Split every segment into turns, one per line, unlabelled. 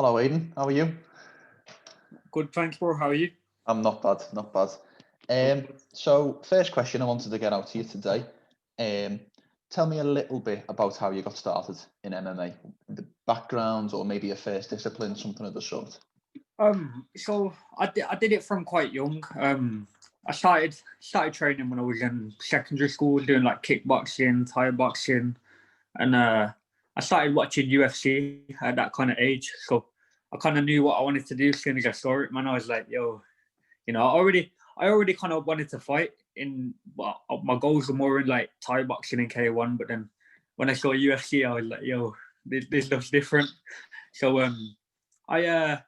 Hello, Aiden. How are you?
Good, thanks, bro. How are you?
I'm not bad, not bad. So first question I wanted to get out to you today. Tell me a little bit about how you got started in MMA, the background, or maybe your first discipline, something of the sort.
So I did it from quite young. I started training when I was in secondary school, doing like kickboxing, Thai boxing, and I started watching UFC at that kind of age. So I kind of knew what I wanted to do as soon as I saw it. Man, I was like, yo, I already kind of wanted to fight. Well, my goals were more in like Thai boxing and K1, but then when I saw UFC, I was like, yo, this looks different. So I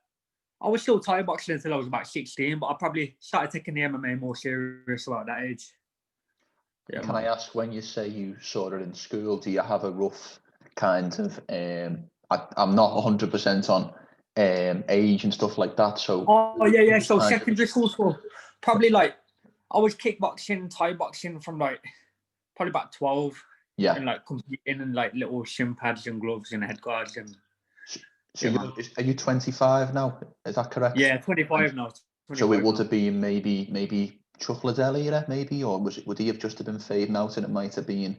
was still Thai boxing until I was about 16, but I probably started taking the MMA more serious about that age.
Yeah, Can I ask, when you say you saw it in school, do you have a rough kind of, I'm not 100% on age and stuff like that, so...
Oh, yeah. So secondary school, probably like, I was kickboxing, Thai boxing from like, probably about 12.
Yeah.
And like competing in like little shin pads and gloves and head guards. And
So are you 25 now? Is that correct?
Yeah, 25 now. 25
so it would
now.
have been maybe Chuck Liddell era, maybe, or would he have just been fading out and it might have been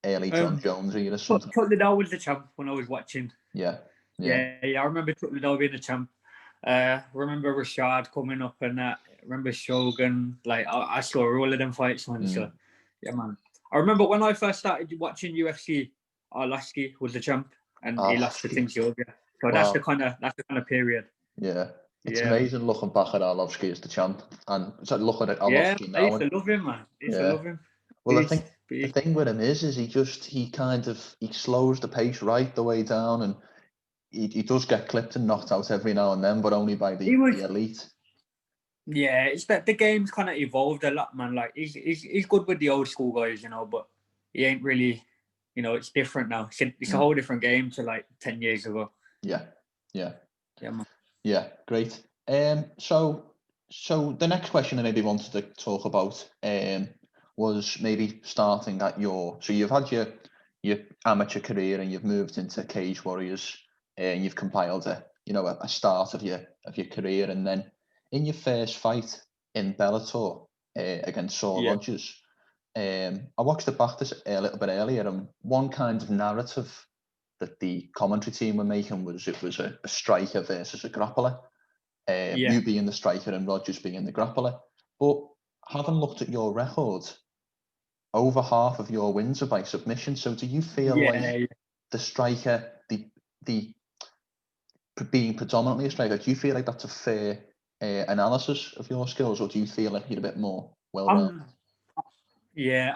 early John Jones era or something?
Chuck Liddell was the champ when I was watching.
Yeah.
I remember Chuck Liddell being the champ. Remember Rashad coming up and that. Remember Shogun. Like I saw all of them fights, man. So yeah, man. I remember when I first started watching UFC, Lasky was the champ, and he lost to Tim Sylvia. So that's the kind of period.
Yeah. It's amazing looking back at Arlovsky as the champ, and looking at Arlovsky now.
I used to love him, man. I used to love him.
Well, I think the thing with him is he slows the pace right the way down, and he does get clipped and knocked out every now and then, but only by the elite.
Yeah, it's that the game's kind of evolved a lot, man. Like he's good with the old school guys, but he ain't really, it's different now. It's a whole different game to like 10 years ago.
Yeah,
man.
Yeah, great. So the next question I maybe wanted to talk about was maybe starting at so you've had your amateur career and you've moved into Cage Warriors, and you've compiled a start of your career, and then in your first fight in Bellator against Saul Rogers, I watched it back a little bit earlier, and one kind of narrative that the commentary team were making was it was a striker versus a grappler. You being the striker and Rogers being the grappler. But having looked at your record, over half of your wins are by submission. So do you feel like the striker, the being predominantly a striker, do you feel like that's a fair analysis of your skills, or do you feel like you're a bit more well-rounded?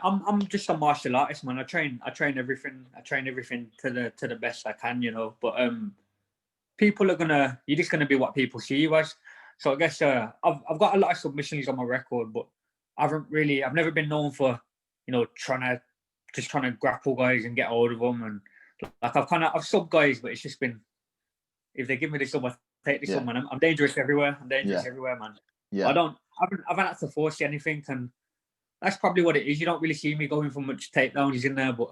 I'm just a martial artist, man. I train everything. I train everything to the best I can, But people are you're just gonna be what people see you as. So I guess I've got a lot of submissions on my record, but I've never been known for trying to grapple guys and get hold of them, and like I've sub guys, but it's just been, if they give me the sub, I take the sub, man. I'm dangerous everywhere. I'm dangerous everywhere, man. Yeah. I haven't had to force anything, and that's probably what it is. You don't really see me going for much takedowns in there, but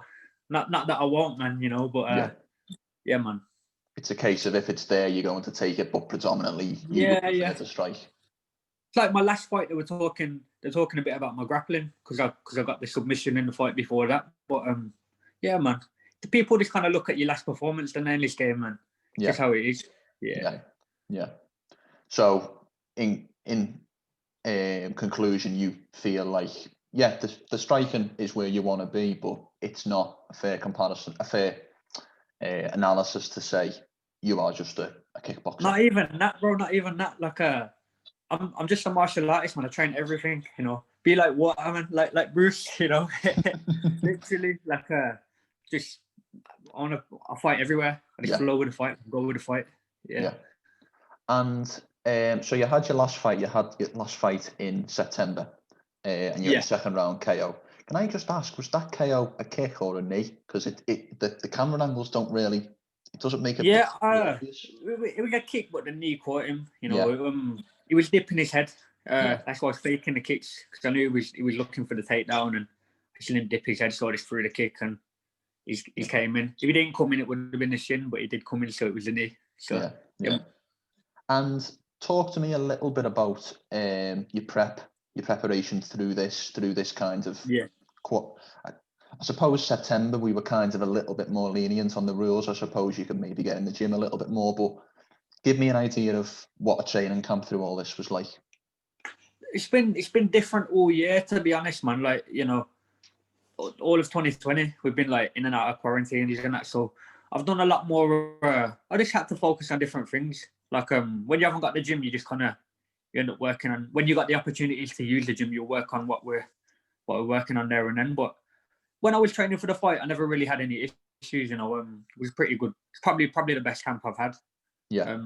not that I won't, man. But yeah, man.
It's a case of if it's there, you're going to take it, but predominantly you would prefer to strike.
It's like my last fight, they're talking a bit about my grappling because I got the submission in the fight before that. But yeah, man, the people just kind of look at your last performance and then this game, man. Yeah. Just how it is.
Yeah. So in conclusion, you feel like the striking is where you want to be, but it's not a fair comparison, a fair analysis to say you are just a kickboxer.
Not even that, bro. Not even that. Like I'm just a martial artist, man. I train everything, Be like what I mean, like Bruce, Literally, like just I fight everywhere. I just flow with the fight, go with the fight. Yeah.
And so you had your last fight. You had your last fight in September, and you had the second round KO. Can I just ask, was that KO a kick or a knee? Because the camera angles don't really. It doesn't make it.
It was a kick, but the knee caught him. He was dipping his head. That's why I was faking the kicks, because I knew he was looking for the takedown, and I seen him dip his head, so I just threw the kick, and he came in. If he didn't come in, it would have been the shin, but he did come in, so it was the knee. So
yeah. And talk to me a little bit about your preparation through this kind of. I suppose September we were kind of a little bit more lenient on the rules. I suppose you could maybe get in the gym a little bit more, but give me an idea of what a training camp through all this was like.
It's been different all year, to be honest, man. Like, you know, all of 2020 we've been like in and out of quarantine and that. So I've done a lot more. I just had to focus on different things. Like when you haven't got the gym, you just kind of you end up working on. When you got the opportunities to use the gym, you'll work on what we're working on there and then. But when I was training for the fight, I never really had any issues. You know, it was pretty good. It's probably the best camp I've had.
Yeah.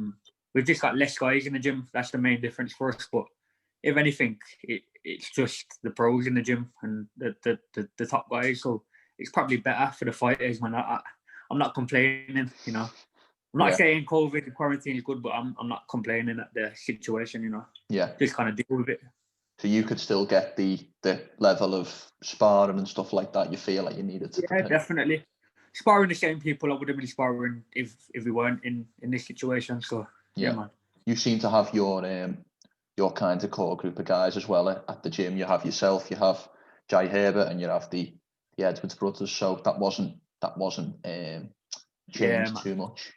We've just got less guys in the gym. That's the main difference for us. But if anything, it's just the pros in the gym and the top guys. So it's probably better for the fighters, man. I'm not complaining, you know. I'm not saying COVID and quarantine is good, but I'm not complaining at the situation, you know.
Yeah.
Just kind of deal with it.
So you could still get the level of sparring and stuff like that you feel like you needed to prepare.
Definitely. Sparring the same people I would have been sparring if we weren't in this situation. So yeah, man.
You seem to have your kind of core group of guys as well at the gym. You have yourself, you have Jai Herbert, and you have the Edwards brothers. So that wasn't changed too much.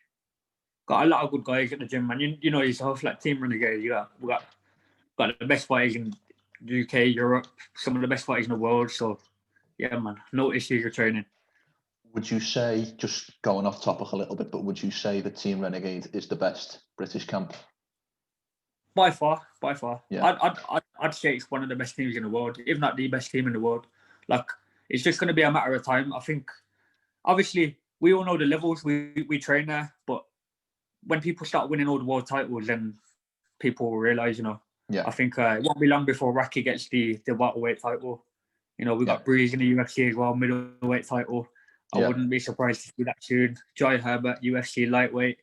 Got a lot of good guys at the gym, man. You know yourself, like Team Renegade. We got the best fighters in the UK, Europe, some of the best fighters in the world. So yeah, man, no issues with training.
Would you say, just going off topic a little bit, but would you say that Team Renegade is the best British camp?
By far.
Yeah.
I'd say it's one of the best teams in the world, if not the best team in the world. Like, it's just going to be a matter of time. I think, obviously, we all know the levels. We train there, but when people start winning all the world titles, then people will realise, you know.
Yeah.
I think it won't be long before Rocky gets the welterweight title. You know, we got Breeze in the UFC as well, middleweight title. I wouldn't be surprised to see that soon. Jai Herbert, UFC lightweight,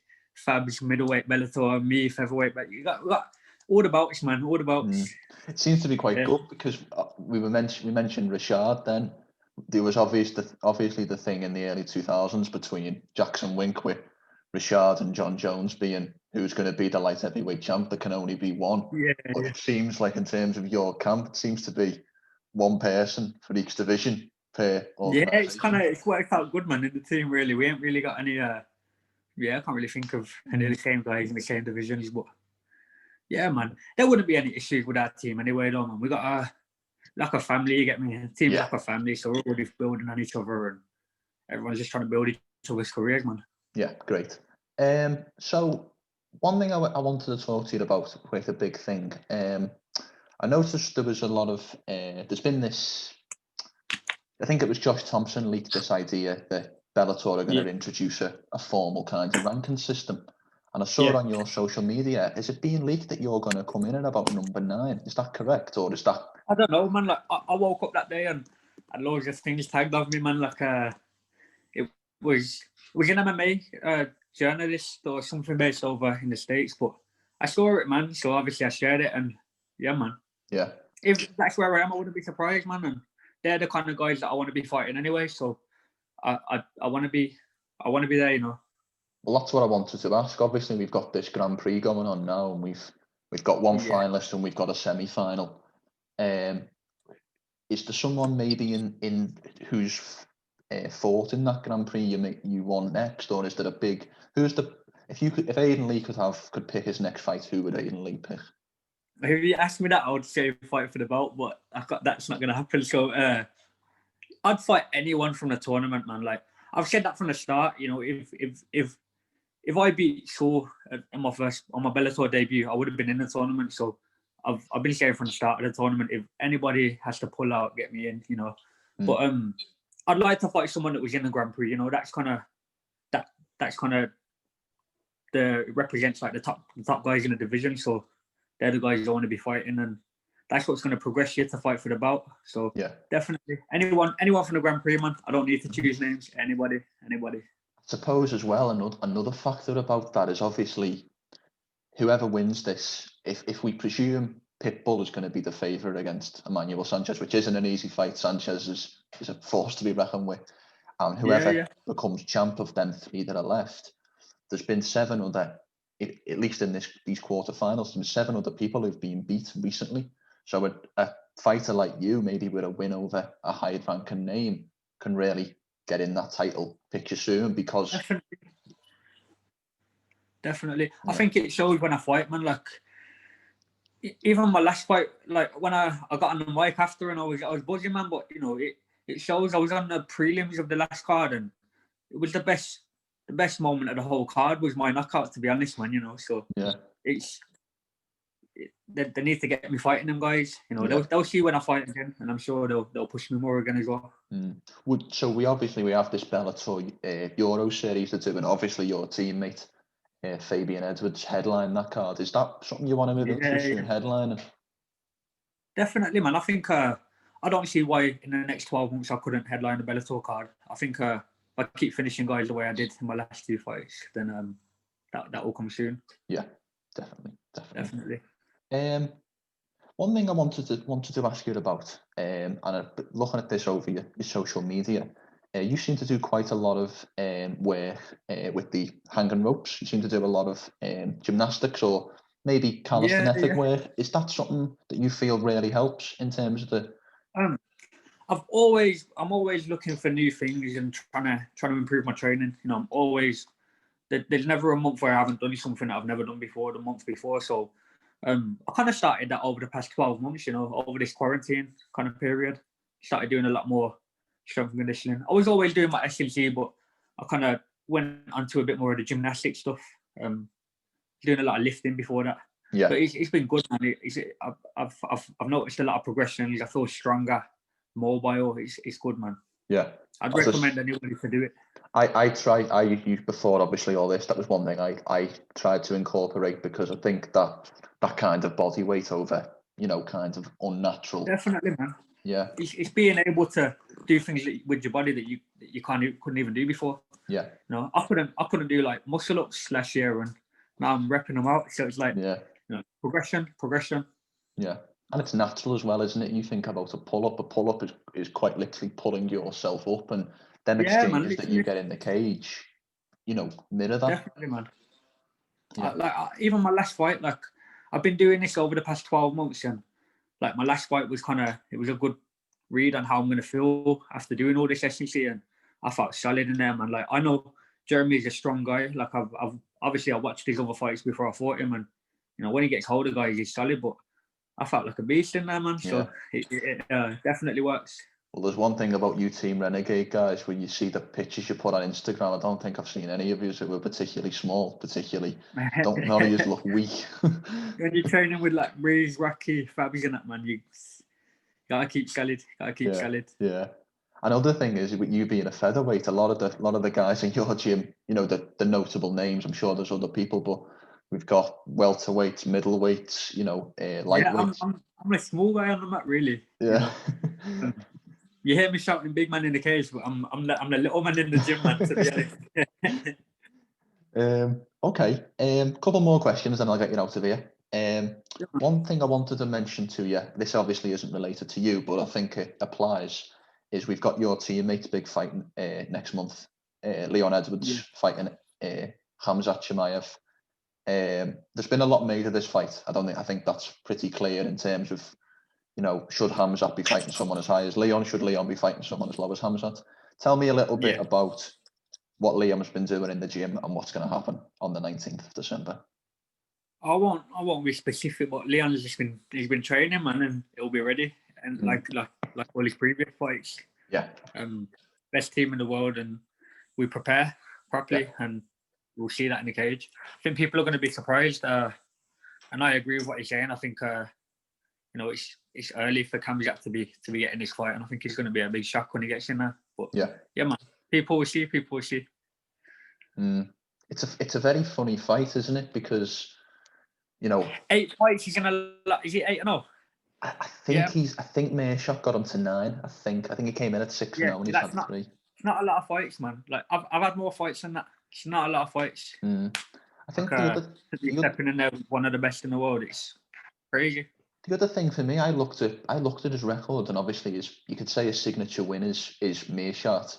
Fabs middleweight, Bellator, me featherweight. But we got all the belts, man. All the belts.
It seems to be quite good because we mentioned Rashad. Then there was obviously the thing in the early 2000s between Jackson Wink with Rashad and John Jones being who's going to be the light heavyweight champ. There can only be one. But it seems like in terms of your camp, it seems to be one person for each division per organisation.
It's worked out good, man, in the team. Really, we ain't really got any. I can't really think of any of the same guys in the same divisions, but yeah, man, there wouldn't be any issues with our team anyway, though, man. We got like a family, you get me? A team's like a family, so we're already building on each other, and everyone's just trying to build each other's careers, man. Yeah,
great. So one thing I wanted to talk to you about, quite a big thing. I noticed there was a lot of there's been this. I think it was Josh Thompson leaked this idea that Bellator are going to introduce a formal kind of ranking system. And I saw it on your social media. Is it being leaked that you're going to come in at about number 9? Is that correct, or is that?
I don't know, man. Like I woke up that day and loads of things tagged of me, man. Like it was an MMA journalist or something based over in the States, but I saw it, man. So obviously I shared it, and yeah, man.
Yeah.
If that's where I am, I wouldn't be surprised, man. And they're the kind of guys that I want to be fighting anyway. So I want to be there, you know.
Well, that's what I wanted to ask. Obviously, we've got this Grand Prix going on now, and we've got one finalist and we've got a semi-final. Is there someone maybe in who's fought in that Grand Prix you want next, or is there a big? If Aiden Lee could pick his next fight, who would Aiden Lee pick?
If you asked me that, I would say fight for the belt, but that's not going to happen. So I'd fight anyone from the tournament, man. Like I've said that from the start. You know, if I beat Shaw on my Bellator debut, I would have been in the tournament. So I've been saying from the start of the tournament, if anybody has to pull out, get me in, you know. But I'd like to fight someone that was in the Grand Prix. You know, that's kind of represents like the top guys in the division. So they're the guys I want to be fighting, and that's what's going to progress you to fight for the belt. So definitely anyone from the Grand Prix, man. I don't need to choose names. Anybody.
I suppose as well, another factor about that is obviously whoever wins this, if we presume Pitbull is going to be the favourite against Emmanuel Sanchez, which isn't an easy fight. Sanchez is a force to be reckoned with. And whoever becomes champ of them 3 that are left, there's been 7 other at least in these quarterfinals, there's 7 other people who've been beat recently. So a fighter like you, maybe with a win over a higher ranking name, can really get in that title picture soon, because
definitely.
Yeah.
I think it shows when I fight, man. Like even my last fight, like when I got on the mic after and I was buzzing, man. But you know, it shows. I was on the prelims of the last card, and it was the best moment of the whole card was my knockout, to be honest, man. You know, so
yeah,
they need to get me fighting them guys. You know,
Yeah.
they'll see when I fight again, and I'm sure they'll push me more again as well.
So we have this Bellator Euro series to do, and obviously your teammate Fabian Edwards headline that card. Is that something you want to move into soon, headlining?
Definitely, man. I think I don't see why in the next 12 months I couldn't headline the Bellator card. I think if I keep finishing guys the way I did in my last 2 fights, then that will come soon.
Yeah, definitely. One thing I wanted to ask you about, and looking at this over your social media, you seem to do quite a lot of work with the hanging ropes. You seem to do a lot of gymnastics or maybe calisthenic work. Is that something that you feel really helps in terms of the?
I'm always looking for new things and trying to improve my training. You know, there's never a month where I haven't done something that I've never done before the month before. So I kind of started that over the past 12 months, you know, over this quarantine kind of period. Started doing a lot more strength and conditioning. I was always doing my SMC, but I kind of went onto a bit more of the gymnastic stuff. Doing a lot of lifting before that.
Yeah.
But it's been good, man. I've noticed a lot of progression. I feel stronger, mobile. It's good, man.
Yeah.
I'd recommend anybody to do it.
I used before, obviously, all this. That was one thing I tried to incorporate, because I think that kind of body weight over, you know, kind of unnatural.
Definitely, man.
Yeah.
It's being able to do things with your body that you couldn't even do before.
Yeah.
You know, I couldn't do like muscle ups last year, and now I'm repping them out. So it's like,
yeah,
you know, progression.
Yeah. And it's natural as well, isn't it? You think about a pull-up. A pull-up is quite literally pulling yourself up, and them exchanges that you get in the cage, you know, mirror that.
Definitely, man. Yeah. Even my last fight, like I've been doing this over the past 12 months, and like my last fight was it was a good read on how I'm going to feel after doing all this SEC, and I felt solid in there, man. Like I know Jeremy's a strong guy. Like I've obviously I watched his other fights before I fought him, and you know when he gets hold of guys, he's solid. But I felt like a beast in there, man. So it definitely works.
Well, there's one thing about you Team Renegade guys, when you see the pictures you put on Instagram, I don't think I've seen any of you who were particularly small, none of you look weak.
When you're training with like Breeze, Rocky, Fabs and that, man, you gotta keep solid. Solid.
Yeah. Another thing is, with you being a featherweight, a lot of the guys in your gym, you know, the notable names. I'm sure there's other people, but we've got welterweights, middleweights, you know, lightweights.
Yeah, I'm a small guy on the mat, really.
Yeah.
You know? You hear me shouting "big man" in the cage, but I'm the little man in the gym, man. To be
honest. Okay. Couple more questions, and I'll get you out of here. One thing I wanted to mention to you, this obviously isn't related to you, but I think it applies, is we've got your teammates big fighting next month. Leon Edwards fighting Khamzat Chimaev. There's been a lot made of this fight. I think that's pretty clear in terms of, you know, should Khamzat be fighting someone as high as Leon? Should Leon be fighting someone as low as Khamzat? Tell me a little bit about what Liam's been doing in the gym and what's going to happen on the 19th of December.
I won't be specific, but Leon's he's been training, man, and he'll be ready. And like all his previous fights.
Yeah.
Best team in the world, and we prepare properly, and we'll see that in the cage. I think people are going to be surprised, and I agree with what he's saying. I think you know, it's early for Khamzat to be getting this fight, and I think it's going to be a big shock when he gets in there. But yeah, man, people will see.
It's a very funny fight, isn't it? Because, you know,
8 fights. Is he 8-0?
I think Mearshot got him to 9. I think he came in at 6 now, and he's had 3.
It's not a lot of fights, man. Like I've had more fights than that. It's not a lot of fights.
I think
stepping in there with one of the best in the world. It's crazy.
The other thing for me, I looked at his record, and obviously you could say his signature win is Mearshot.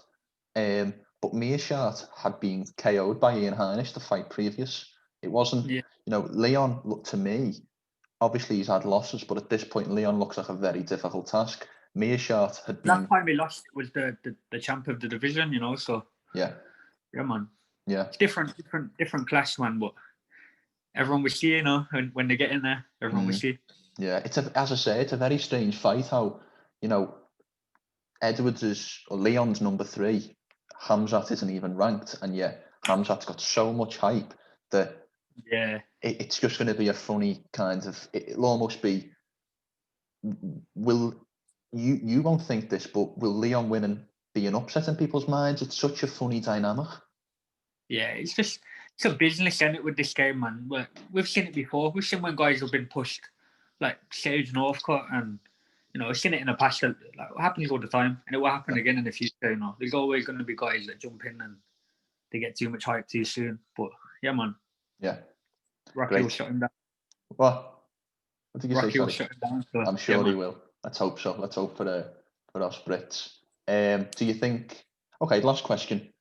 But Mearshot had been KO'd by Ian Heinisch the fight previous. It wasn't,
Yeah.
you know, Leon looked to me, obviously he's had losses, but at this point, Leon looks like a very difficult task. Meerschaert had been...
Last time he lost was the champ of the division, you know, so
Yeah.
yeah, man.
Yeah.
It's different class, man, but everyone will see, you know, when they get in there, everyone will see.
Yeah, it's as I say, it's a very strange fight how, you know, Leon's number 3, Khamzat isn't even ranked, and yet Khamzat's got so much hype that it's just going to be a funny kind of, it'll almost be, you won't think this, but will Leon win and be an upset in people's minds? It's such a funny dynamic.
Yeah, it's a business, isn't it, with this game, man? We've seen it before. We've seen when guys have been pushed, like Sage Northcutt, and you know, we've seen it in the past. Like, it happens all the time, and it will happen again in the future. You know, there's always going to be guys that jump in and they get too much hype too soon. But yeah, man.
Yeah.
Rocky will shut him down.
What did you say?
Rocky will shut him down. So,
I'm sure he will. Let's hope so. Let's hope for us Brits. Do you think? Okay, last question.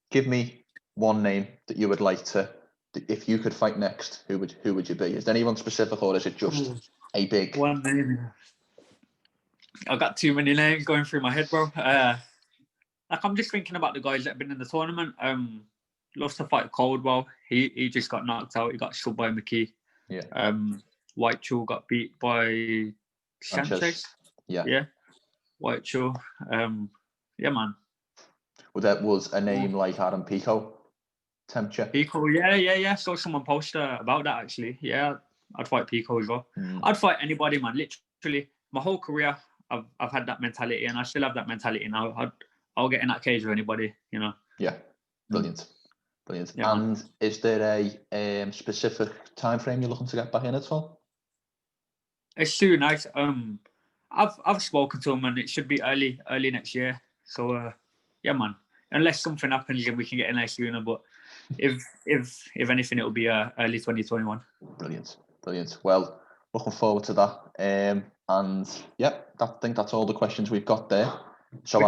Give me one name that you would like to. If you could fight next, who would you be? Is there anyone specific, or is it just a big
one name? I've got too many names going through my head, bro. Like I'm just thinking about the guys that have been in the tournament. Loves to fight Caldwell. He just got knocked out. He got shot by McKee.
Yeah.
White Chul got beat by Sanchez. Yeah. White Chul. Yeah, man.
Well, that was a name like Adam Pico. Temperature.
Pico, yeah. Saw someone post about that actually. Yeah, I'd fight Pico as well. I'd fight anybody, man. Literally, my whole career, I've had that mentality, and I still have that mentality now. I'll get in that cage with anybody, you know.
Yeah, brilliant.
Yeah,
and
man.
Is there a specific time frame you're looking to get back in at all?
As soon as I've spoken to him, and it should be early next year. So yeah, man. Unless something happens and we can get in there sooner, but if anything, it'll be early 2021.
Brilliant. Well, looking forward to that. And yeah, I think that's all the questions we've got there. So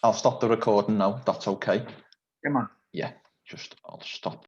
I'll stop the recording now. If that's okay.
Yeah, man.
Yeah, I'll stop.